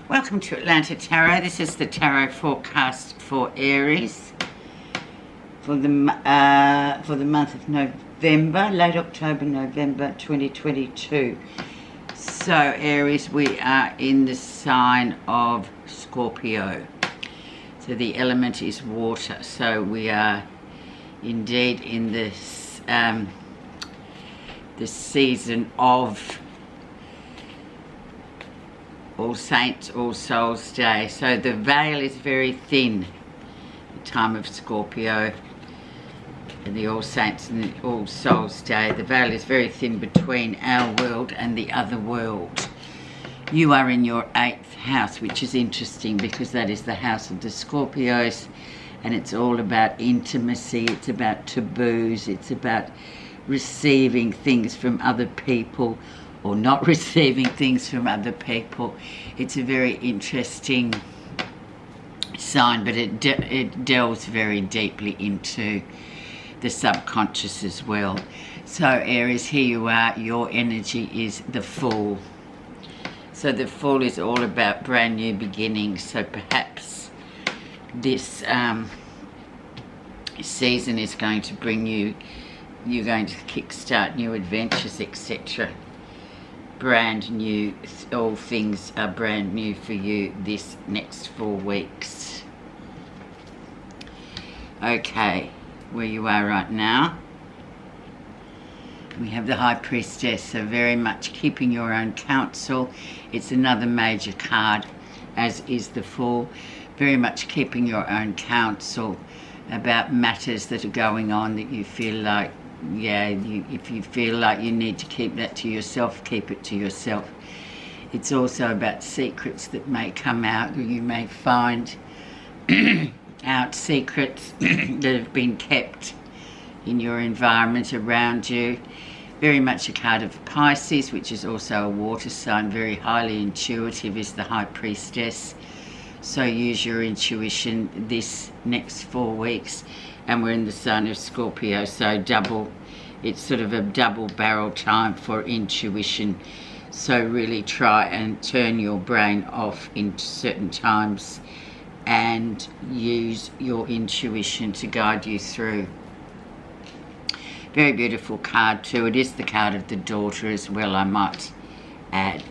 Welcome to Atlanta Tarot. This is the tarot forecast for Aries for the month of November, late October, November 2022. So Aries, we are in the sign of Scorpio. So the element is water. So we are indeed in this the season of All Saints, All Souls Day. So the veil is very thin, the time of Scorpio and the All Saints and the All Souls Day. The veil is very thin between our world and the other world. You are in your 8th house, which is interesting because that is the house of the Scorpios, and it's all about intimacy, it's about taboos, it's about receiving things from other people or not receiving things from other people. It's a very interesting sign, but it delves very deeply into the subconscious as well. So Aries, here you are, your energy is the Fool. So the Fool is all about brand new beginnings. So perhaps this season is going to bring you're going to kickstart new adventures, etc. Brand new, all things are brand new for you this next 4 weeks. Okay, where you are right now, we have the High Priestess, so very much keeping your own counsel. It's another major card, as is the Fool. Very much keeping your own counsel about matters that are going on that you feel like, if you feel like you need to keep that to yourself, keep it to yourself. It's also about secrets that may come out, or you may find out secrets that have been kept in your environment around you. Very much a card of Pisces, which is also a water sign. Very highly intuitive is the High Priestess. So use your intuition this next 4 weeks. And we're in the sign of Scorpio, so it's sort of a double barrel time for intuition. So really try and turn your brain off in certain times and use your intuition to guide you through. Very beautiful card too. It is the card of the daughter as well, I might add,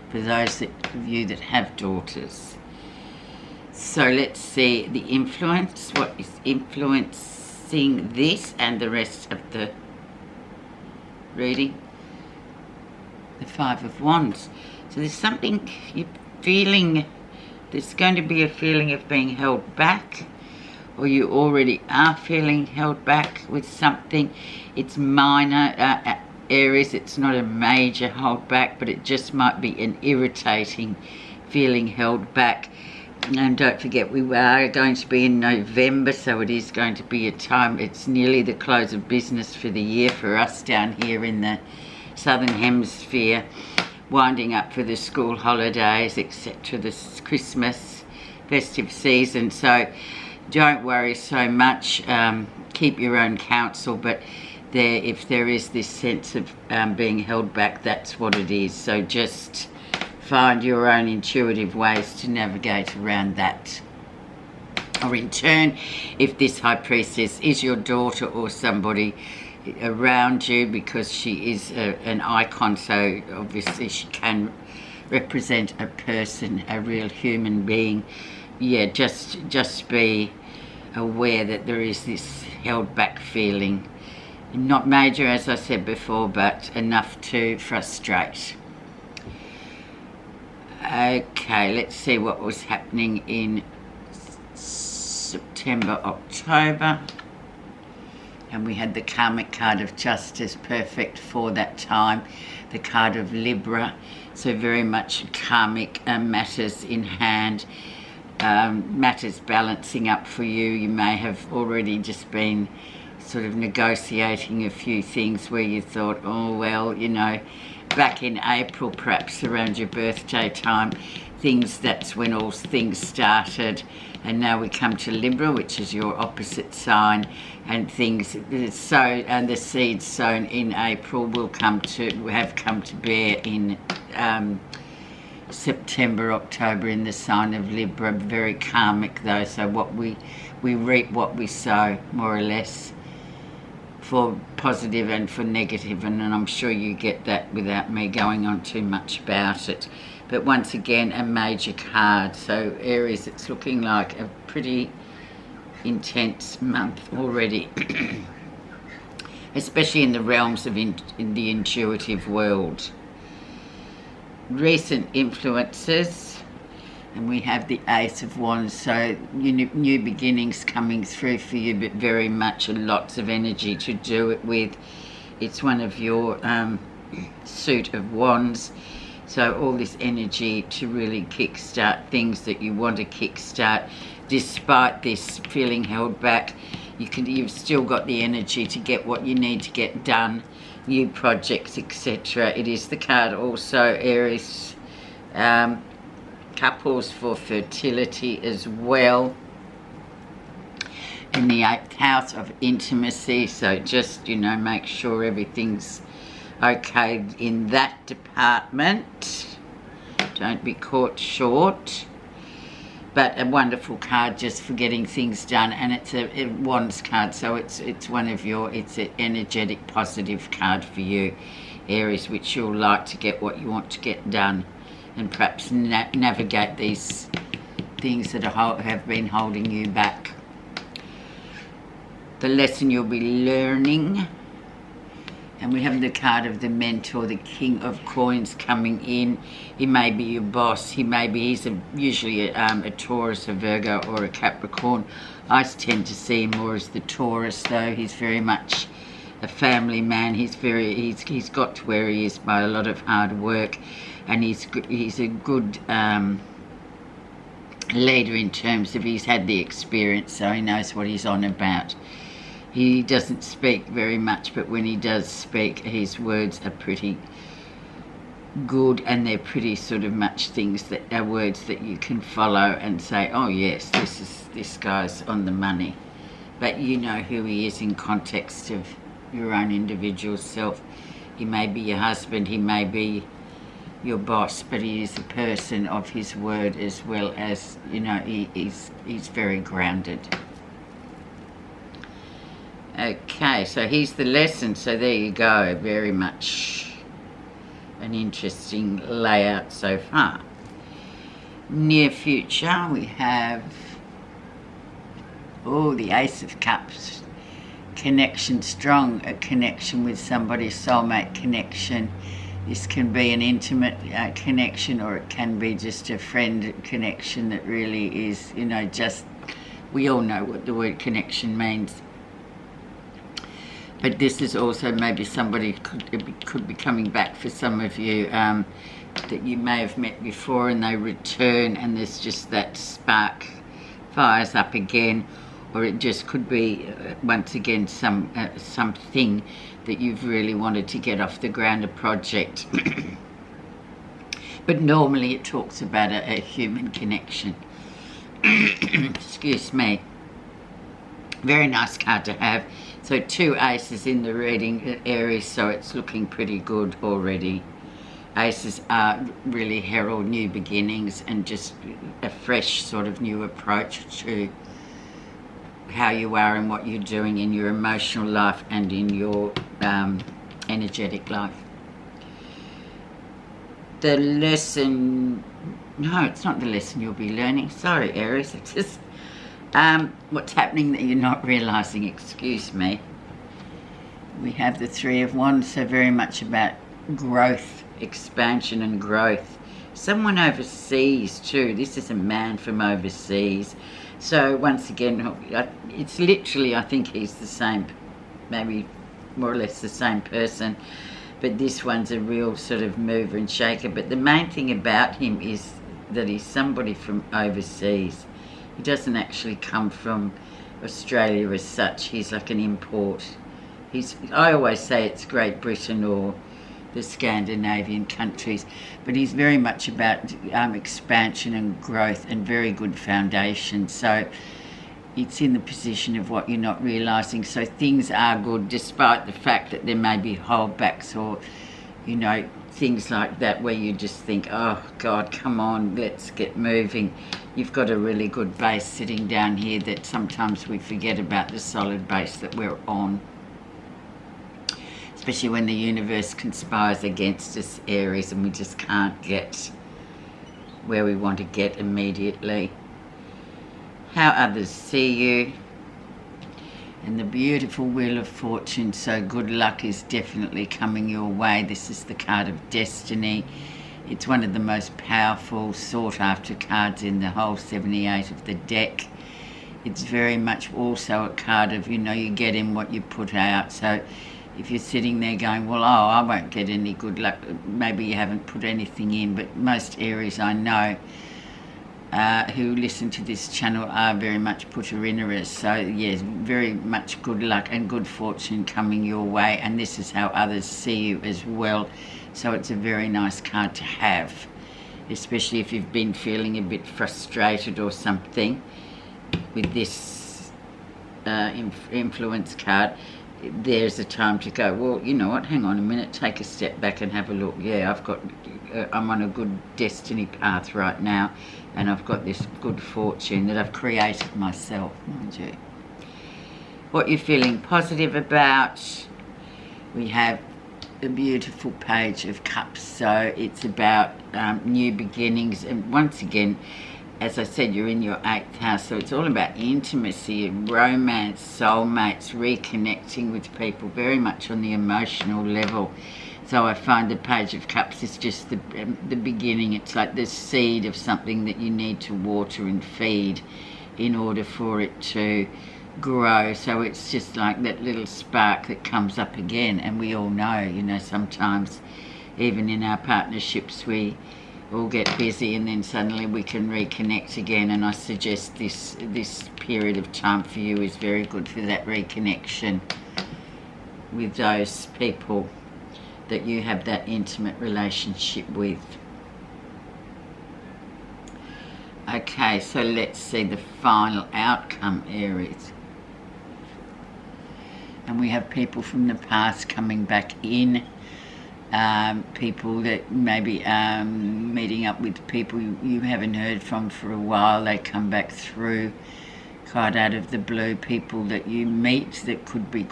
for those of you that have daughters. So let's see the influence. What is influencing this and the rest of the reading? The Five of Wands. So there's something you're feeling. There's going to be a feeling of being held back, or you already are feeling held back with something. It's minor, Aries. It's not a major hold back, but it just might be an irritating feeling held back. And don't forget, we are going to be in November, so it is going to be a time, it's nearly the close of business for the year for us down here in the Southern Hemisphere, winding up for the school holidays, etc., this Christmas festive season. So don't worry so much, keep your own counsel, but if there is this sense of being held back, that's what it is. So just find your own intuitive ways to navigate around that. Or in turn, if this High Priestess is your daughter or somebody around you, because she is an icon, so obviously she can represent a person, a real human being. Yeah, just be aware that there is this held back feeling. Not major, as I said before, but enough to frustrate. Okay, let's see what was happening in September, October. And we had the karmic card of justice, perfect for that time. The card of Libra, so very much karmic matters in hand, matters balancing up for you. You may have already just been sort of negotiating a few things where you thought, oh well, you know, back in April, perhaps around your birthday time, that's when all things started. And now we come to Libra, which is your opposite sign, and the seeds sown in April have come to bear in September, October in the sign of Libra. Very karmic though, so what we reap what we sow, more or less, for positive and for negative, and I'm sure you get that without me going on too much about it. But once again, a major card. So Aries, it's looking like a pretty intense month already, especially in the realms of in the intuitive world. Recent influences, and we have the Ace of Wands, so new beginnings coming through for you, but very much lots of energy to do it with. It's one of your suit of wands, so all this energy to really kickstart things that you want to kickstart. Despite this feeling held back, you've still got the energy to get what you need to get done, new projects, etc. It is the card also, Aries, couples for fertility as well, in the 8th house of intimacy. So just, make sure everything's okay in that department. Don't be caught short. But a wonderful card just for getting things done, and it's a Wands card, so it's an energetic, positive card for you, Aries, which you'll like to get what you want to get done, and perhaps navigate these things that have been holding you back. The lesson you'll be learning. And we have the card of the Mentor, the King of Coins, coming in. He may be your boss. He's usually a Taurus, a Virgo, or a Capricorn. I tend to see him more as the Taurus, though. He's very much a family man. He's got to where he is by a lot of hard work, and he's a good leader in terms of he's had the experience, so he knows what he's on about. He doesn't speak very much, but when he does speak, his words are pretty good, and they're pretty sort of much things that are words that you can follow and say, oh yes, this guy's on the money. But you know who he is in context of your own individual self. He may be your husband, he may be your boss, but he is a person of his word, as well as, he's very grounded. Okay, so here's the lesson. So there you go. Very much an interesting layout so far. Near future, we have the Ace of Cups. Connection strong, a connection with somebody, soulmate connection. This can be an intimate connection, or it can be just a friend connection that really is, just, we all know what the word connection means. But this is also maybe somebody could be coming back for some of you that you may have met before, and they return, and there's just that spark fires up again, or it just could be once again something that you've really wanted to get off the ground, a project. But normally it talks about a human connection. Excuse me. Very nice card to have. So 2 aces in the reading, Aries, so it's looking pretty good already. Aces are really herald new beginnings and just a fresh sort of new approach to how you are and what you're doing in your emotional life and in your energetic life. The lesson, no, it's not the lesson you'll be learning. Sorry, Aries, it's just what's happening that you're not realizing, excuse me. We have the 3 of Wands, so very much about growth, expansion and growth. Someone overseas too. This is a man from overseas. So once again, it's literally, I think he's the same, maybe more or less the same person, but this one's a real sort of mover and shaker. But the main thing about him is that he's somebody from overseas. He doesn't actually come from Australia as such. He's like an import. I always say it's Great Britain or the Scandinavian countries, but he's very much about expansion and growth and very good foundation. So it's in the position of what you're not realising. So things are good, despite the fact that there may be holdbacks or, things like that where you just think, oh God, come on, let's get moving. You've got a really good base sitting down here that sometimes we forget about, the solid base that we're on. Especially when the universe conspires against us, Aries, and we just can't get where we want to get immediately. How others see you. And the beautiful Wheel of Fortune, so good luck is definitely coming your way. This is the card of destiny. It's one of the most powerful, sought-after cards in the whole 78 of the deck. It's very much also a card of, you get in what you put out. So if you're sitting there going, well, I won't get any good luck, maybe you haven't put anything in, but most Aries I know who listen to this channel are very much put-a-inners. So yes, very much good luck and good fortune coming your way, and this is how others see you as well. So it's a very nice card to have, especially if you've been feeling a bit frustrated or something with this influence card. There's a time to go, well, you know what, hang on a minute, take a step back and have a look. Yeah, I'm on a good destiny path right now, and I've got this good fortune that I've created myself, mind you. What you're feeling positive about, we have a beautiful Page of Cups. So it's about new beginnings, and once again, as I said, you're in your 8th house, so it's all about intimacy, romance, soulmates, reconnecting with people, very much on the emotional level. So I find the Page of Cups is just the beginning. It's like the seed of something that you need to water and feed in order for it to grow. So it's just like that little spark that comes up again. And we all know, sometimes even in our partnerships we all get busy and then suddenly we can reconnect again. And I suggest this period of time for you is very good for that reconnection with those people that you have that intimate relationship with. Okay, so let's see the final outcome, Aries. And we have people from the past coming back in, people that maybe meeting up with people you haven't heard from for a while. They come back through quite out of the blue, people that you meet that could be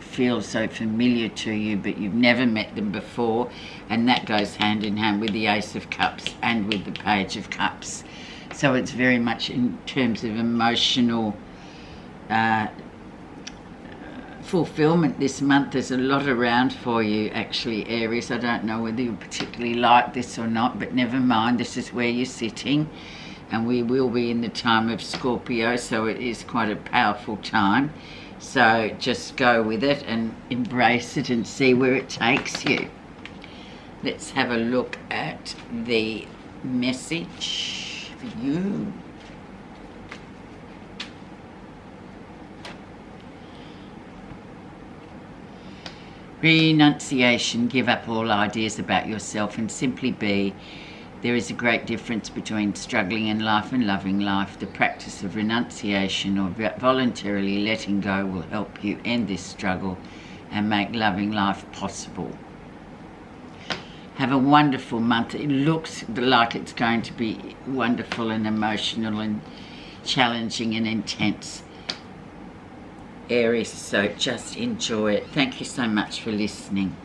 feel so familiar to you, but you've never met them before, and that goes hand in hand with the Ace of Cups and with the Page of Cups. So it's very much in terms of emotional fulfillment this month. There's a lot around for you, actually, Aries. I don't know whether you particularly like this or not, but never mind, this is where you're sitting. And we will be in the time of Scorpio, so it is quite a powerful time. So just go with it and embrace it and see where it takes you. Let's have a look at the message for you. Renunciation. Give up all ideas about yourself and simply be. There is a great difference between struggling in life and loving life. The practice of renunciation or voluntarily letting go will help you end this struggle and make loving life possible. Have a wonderful month. It looks like it's going to be wonderful and emotional and challenging and intense, Aries, so just enjoy it. Thank you so much for listening.